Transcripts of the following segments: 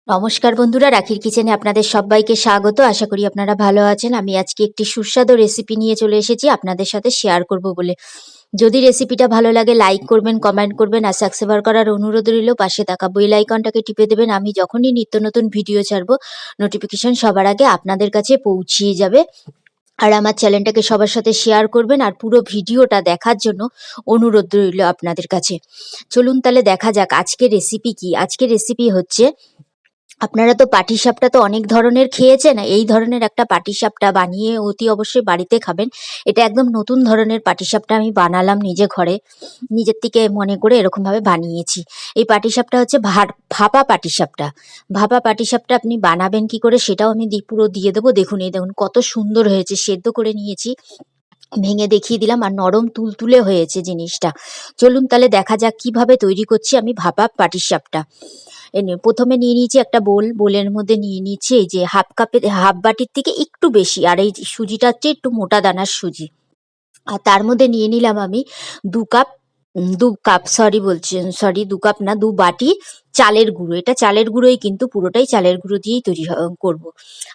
নমস্কার বন্ধুরা, রাখির কিচেনে আপনাদের সবাইকে স্বাগত। আশা করি আপনারা ভালো আছেন। আমি আজকে একটি সুস্বাদু রেসিপি নিয়ে চলে এসেছি আপনাদের সাথে শেয়ার করব বলে। যদি রেসিপিটা ভালো লাগে লাইক করবেন, কমেন্ট করবেন আর সাবস্ক্রাইব করার অনুরোধ রইল। পাশে থাকা বেল আইকনটাকে টিপে দেবেন। আমি যখনই নিত্য নতুন ভিডিও ছাড়বো নোটিফিকেশন সবার আগে আপনাদের কাছে পৌঁছিয়ে যাবে। আর আমার চ্যানেলটাকে সবার সাথে শেয়ার করবেন আর পুরো ভিডিওটা দেখার জন্য অনুরোধ রইল আপনাদের কাছে। চলুন তাহলে দেখা যাক আজকের রেসিপি কি। আজকের রেসিপি হচ্ছে, আপনারা তো পাটিসাপটা তো অনেক ধরনের খেয়েছেন, এই ধরনের একটা পাটিসাপটা বানিয়ে অতি অবশ্যই বাড়িতে খাবেন। এটা একদম নতুন ধরনের পাটিসাপটা আমি বানালাম নিজে ঘরে, নিজের থেকে মনে করে এরকম ভাবে বানিয়েছি। এই পাটিসাপটা হচ্ছে ভাপা পাটিসাপটা। ভাপা পাটিসাপটা আপনি বানাবেন কি করে সেটাও আমি পুরো দিয়ে দেবো। দেখুন, এই দেখুন কত সুন্দর হয়েছে, সেদ্ধ করে নিয়েছি, ভেঙে দেখিয়ে দিলাম, আর নরম তুলতুলে হয়েছে জিনিসটা। চলুন তাহলে দেখা যাক কিভাবে তৈরি করছি আমি ভাপা পাটিসাপটা। প্রথমে নিয়ে নিয়েছি একটা বোলের মধ্যে নিয়ে নিয়েছি এই যে হাফ বাটির থেকে একটু বেশি, আর এই সুজিটা হচ্ছে একটু মোটা দানার সুজি। আর তার মধ্যে নিয়ে নিলাম আমি 2 কাপ, 2 কাপ সরি 2 কাপ না, 2 বাটি চালের গুঁড়ো। এটা চালের গুঁড়োই, কিন্তু পুরোটাই চালের গুঁড়ো দিয়েই তৈরি করব।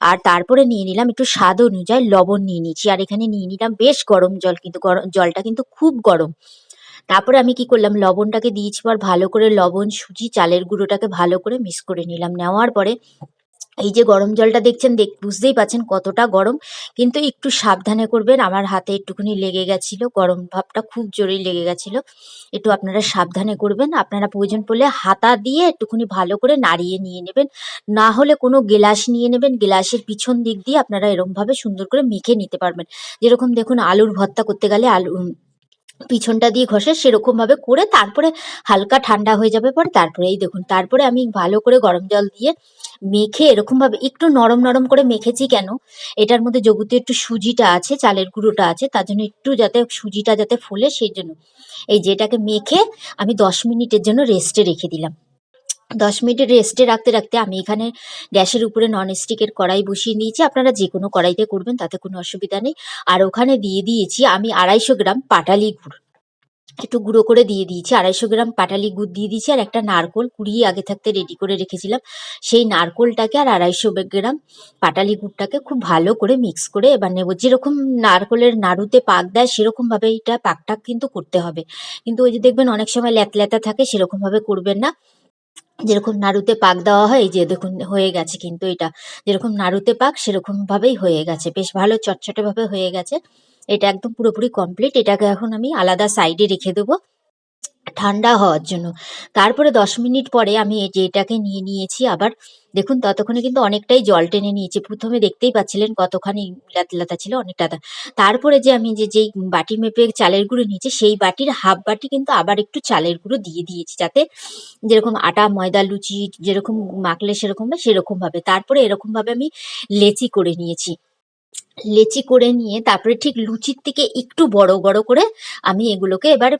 আর তারপরে নিয়ে নিলাম একটু স্বাদ অনুযায়ী লবণ নিয়ে নিচ্ছি। আর এখানে নিয়ে নিলাম বেশ গরম জল, কিন্তু জলটা কিন্তু খুব গরম। তারপরে আমি কি করলাম, লবণটাকে দিয়েছি, পর ভালো করে লবণ, সুজি, চালের গুঁড়োটাকে ভালো করে মিক্স করে নিলাম। নেওয়ার পরে এই যে গরম জলটা দেখছেন, বুঝতেই পাচ্ছেন কতটা গরম, কিন্তু একটু সাবধানে করবেন। আমার হাতে একটুখানি লেগে গেছিল, গরম ভাবটা খুব জোরেই লেগে গেছিল। একটু আপনারা সাবধানে করবেন। আপনারা প্রয়োজন পড়লে হাতা দিয়ে একটুখানি ভালো করে নাড়িয়ে নিয়ে নেবেন, না হলে কোনো গ্লাস নিয়ে নেবেন, গ্লাসের পিছন দিক দিয়ে আপনারা এরকম ভাবে সুন্দর করে মেখে নিতে পারবেন। যেরকম দেখুন আলুর ভর্তা করতে গেলে আলু পিছনটা দিয়ে ঘষে সেরকম ভাবে করে তারপরে হালকা ঠান্ডা হয়ে যাবে পরে, তারপরে এই দেখুন, তারপরে আমি ভালো করে গরম জল দিয়ে মেখে এরকম ভাবে একটু নরম নরম করে মেখেছি। কেন? এটার মধ্যে যেহেতু একটু সুজিটা আছে, চালের গুঁড়োটা আছে, তার জন্য একটু যাতে সুজিটা যাতে ফোলে সেই জন্য। এই যে এটাকে মেখে আমি 10 মিনিটের জন্য রেস্টে রেখে দিলাম। 10 মিনিট রেস্টে রাখতে রাখতে আমি এখানে গ্যাসের উপরে ননস্টিকের কড়াই বসিয়ে নিয়েছি। আপনারা যে কোনো কড়াইতে করবেন, তাতে কোনো অসুবিধা নেই। আর ওখানে দিয়ে দিয়েছি আমি 250 গ্রাম পাটালি গুড়, একটু গুঁড়ো করে দিয়ে দিয়েছি। 250 গ্রাম পাটালি গুড় দিয়ে দিয়েছি। আর একটা নারকোল কুড়িয়ে আগে থাকতে রেডি করে রেখেছিলাম, সেই নারকোলটাকে আর 250 গ্রাম পাটালি গুড়টাকে খুব ভালো করে মিক্স করে এবার নেবো। যেরকম নারকোলের নাড়ুতে পাক দেয় সেরকম ভাবে এটা পাকটা কিন্তু করতে হবে। কিন্তু ওই যে দেখবেন অনেক সময় ল্যাতা থাকে, সেরকম ভাবে করবেন না। যেরকম নাড়ুতে পাক দেওয়া হয়, এই যে দেখুন হয়ে গেছে, কিন্তু এটা যেরকম নাড়ুতে পাক সেরকম ভাবেই হয়ে গেছে, বেশ ভালো চটচটে ভাবে হয়ে গেছে। এটা একদম পুরোপুরি কমপ্লিট। এটাকে এখন আমি আলাদা সাইডে রেখে দেবো ঠান্ডা হওয়ার জন্য। তারপরে 10 মিনিট পরে আমি এই যে এটাকে নিয়ে নিয়েছি আবার। দেখুন ততক্ষণে কিন্তু অনেকটাই জল টেনে নিয়েছে, প্রথমে দেখতেই পাচ্ছিলেন কতখানি ল্যাতা ছিল, অনেকটা। তারপরে যে আমি যেই বাটি মেপে চালের গুঁড়ো নিয়েছি, সেই বাটির হাফ বাটি কিন্তু আবার একটু চালের গুঁড়ো দিয়ে দিয়েছি, যাতে যেরকম আটা ময়দা লুচি যেরকম মাখলে সেরকম বা সেরকম ভাবে। তারপরে এরকম ভাবে আমি লেচি করে নিয়েছি। লেচি করে নিয়ে তারপরে ঠিক লুচির থেকে একটু বড় বড় করে আমি এগুলোকে এবার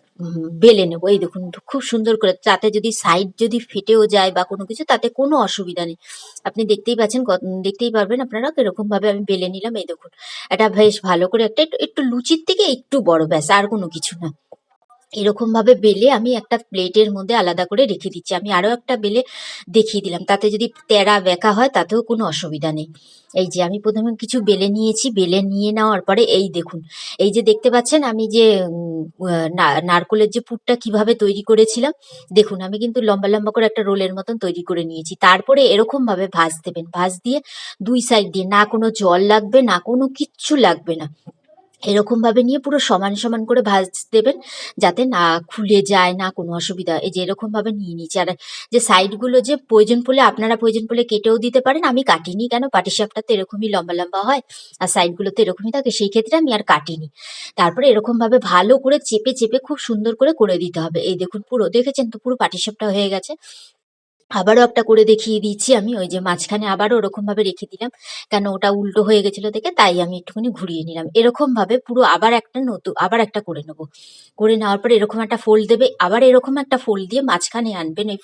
বেলে নেবো। এই দেখুন খুব সুন্দর করে, তাতে যদি সাইড যদি ফেটেও যায় বা কোনো কিছু, তাতে কোনো অসুবিধা নেই। আপনি দেখতেই পাচ্ছেন, দেখতেই পারবেন আপনারা এরকম ভাবে আমি বেলে নিলাম। এই দেখুন এটা বেশ ভালো করে একটা একটু একটু লুচির থেকে একটু বড়, ব্যাস আর কোনো কিছু না। এরকম ভাবে বেলে আমি একটা প্লেটের মধ্যে আলাদা করে রেখে দিচ্ছি। আমি আরো একটা বেলে দেখিয়ে দিলাম, তাতে যদি তেড়া বেঁকা হয় তাতেও কোনো অসুবিধা নেই। এই যে আমি প্রথমে কিছু বেলে নিয়েছি, বেলে নিয়ে নেওয়ার পরে এই দেখুন, এই যে দেখতে পাচ্ছেন আমি যে নারকোলের যে পুরটা কিভাবে তৈরি করেছিলাম, দেখুন আমি কিন্তু লম্বা লম্বা করে একটা রোলের মতন তৈরি করে নিয়েছি। তারপরে এরকম ভাবে ভাঁজ দেবেন, ভাঁজ দিয়ে 2 সাইড দিয়ে, না কোনো জল লাগবে না কোনো কিচ্ছু লাগবে না, এরকম ভাবে নিয়ে পুরো সমান সমান করে ভাঁজ দেবেন, যাতে না খুলে যায়, না কোনো অসুবিধা। এই যে এরকম ভাবে নিয়ে নিচ্ছি। আর যে সাইড গুলো যে প্রয়োজন পড়লে আপনারা প্রয়োজন পড়লে কেটেও দিতে পারেন, আমি কাটিনি। কেন? পাটিসাপটা তো এরকমই লম্বা লম্বা হয় আর সাইড গুলো তো এরকমই থাকে, সেই ক্ষেত্রে আমি আর কাটিনি। তারপরে এরকম ভাবে ভালো করে চেপে চেপে খুব সুন্দর করে দিতে হবে। এই দেখুন পুরো দেখেছেন তো, পুরো পাটিসাপটা হয়ে গেছে। আবারও একটা করে দেখিয়ে দিচ্ছি আমি, ওই যে মাঝখানে আবারও ওরকম ভাবে রেখে দিলাম, কেন ওটা উল্টো হয়ে গেছিল দেখে, তাই আমি একটুখানি ঘুরিয়ে নিলাম। এরকম ভাবে পুরো আবার একটা করে নেবো। করে নেওয়ার পরে এরকম একটা ফোল্ড দেবে, আবার এরকম একটা ফোল্ড দিয়ে মাঝখানে আনবেন এই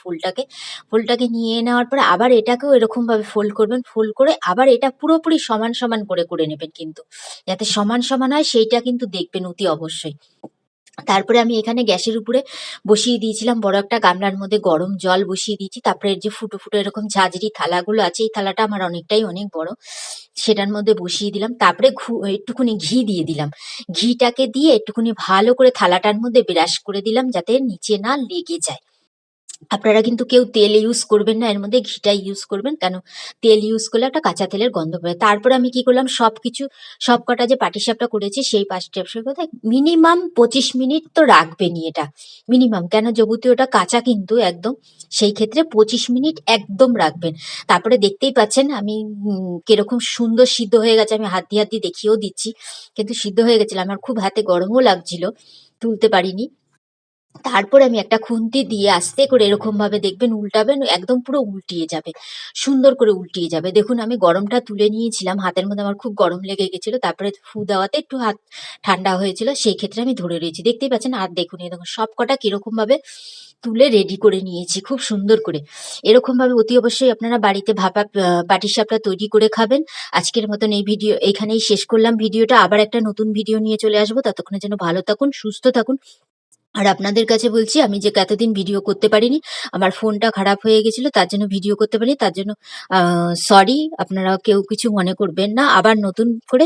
ফোল্ডটাকে নিয়ে নেওয়ার পরে আবার এটাকেও এরকম ভাবে ফোল্ড করবেন, ফোল্ড করে আবার এটা পুরোপুরি সমান সমান করে নেবেন, কিন্তু যাতে সমান সমান হয় সেইটা কিন্তু দেখবেন অতি অবশ্যই। তারপরে আমি এখানে গ্যাসের উপরে বসিয়ে দিয়েছিলাম বড় একটা গামলার মধ্যে গরম জল বসিয়ে দিয়েছি। তারপরে এর যে ফুটো ফুটো এরকম ঝাঁঝরি থালাগুলো আছে, এই থালাটা আমার অনেকটাই অনেক বড়, সেটার মধ্যে বসিয়ে দিলাম। তারপরে একটুখানি ঘি দিয়ে দিলাম। ঘিটাকে দিয়ে একটুখানি ভালো করে থালাটার মধ্যে ব্রাশ করে দিলাম যাতে নিচে না লেগে যায়। আপনারা কিন্তু কেউ তেল ইউজ করবেন না, এর মধ্যে ঘিটাই ইউজ করবেন, কেন তেল ইউজ করলে একটা কাঁচা তেলের গন্ধ পাবে। তারপরে আমি কি করলাম, সবকিছু সব কটা যে পাটিসাপটা করেছি সেই পাটিসাপটার কথা মিনিমাম 25 মিনিট তো রাখবেনই এটা, মিনিমাম, কেন যেহেতু ওটা কাঁচা কিন্তু একদম, সেই ক্ষেত্রে 25 মিনিট একদম রাখবেন। তারপরে দেখতেই পাচ্ছেন আমি কিরকম সুন্দর সিদ্ধ হয়ে গেছে, আমি হাত দিয়ে দেখিয়েও দিচ্ছি, কিন্তু সিদ্ধ হয়ে গেছিল, আমার খুব হাতে গরমও লাগছিল, তুলতে পারিনি। তারপরে আমি একটা খুন্তি দিয়ে আস্তে করে এরকম ভাবে দেখবেন উল্টাবেন, একদম পুরো উল্টিয়ে যাবে, সুন্দর করে উল্টিয়ে যাবে। দেখুন আমি গরমটা তুলে নিয়েছিলাম, হাতের মধ্যে আমার খুব গরম লেগে গেছিল, তারপরে ফু দেওয়াতে একটু হাত ঠান্ডা হয়েছিল, সেই ক্ষেত্রে আমি ধরে রয়েছি, দেখতেই পাচ্ছেন। আর দেখুন এই দেখুন সব কটা কিরকম ভাবে তুলে রেডি করে নিয়েছি খুব সুন্দর করে। এরকম ভাবে অতি অবশ্যই আপনারা বাড়িতে ভাপা পাটিসাপটা তৈরি করে খাবেন। আজকের মতন এই ভিডিও এখানেই শেষ করলাম ভিডিওটা, আবার একটা নতুন ভিডিও নিয়ে চলে আসবো, ততক্ষণের জন্য ভালো থাকুন, সুস্থ থাকুন। আর আপনাদের কাছে বলছি, আমি যে এতদিন ভিডিও করতে পারিনি, আমার ফোনটা খারাপ হয়ে গেছিল, তার জন্য ভিডিও করতে পারিনি, তার জন্য সরি, আপনারা কেউ কিছু মনে করবেন না, আবার নতুন করে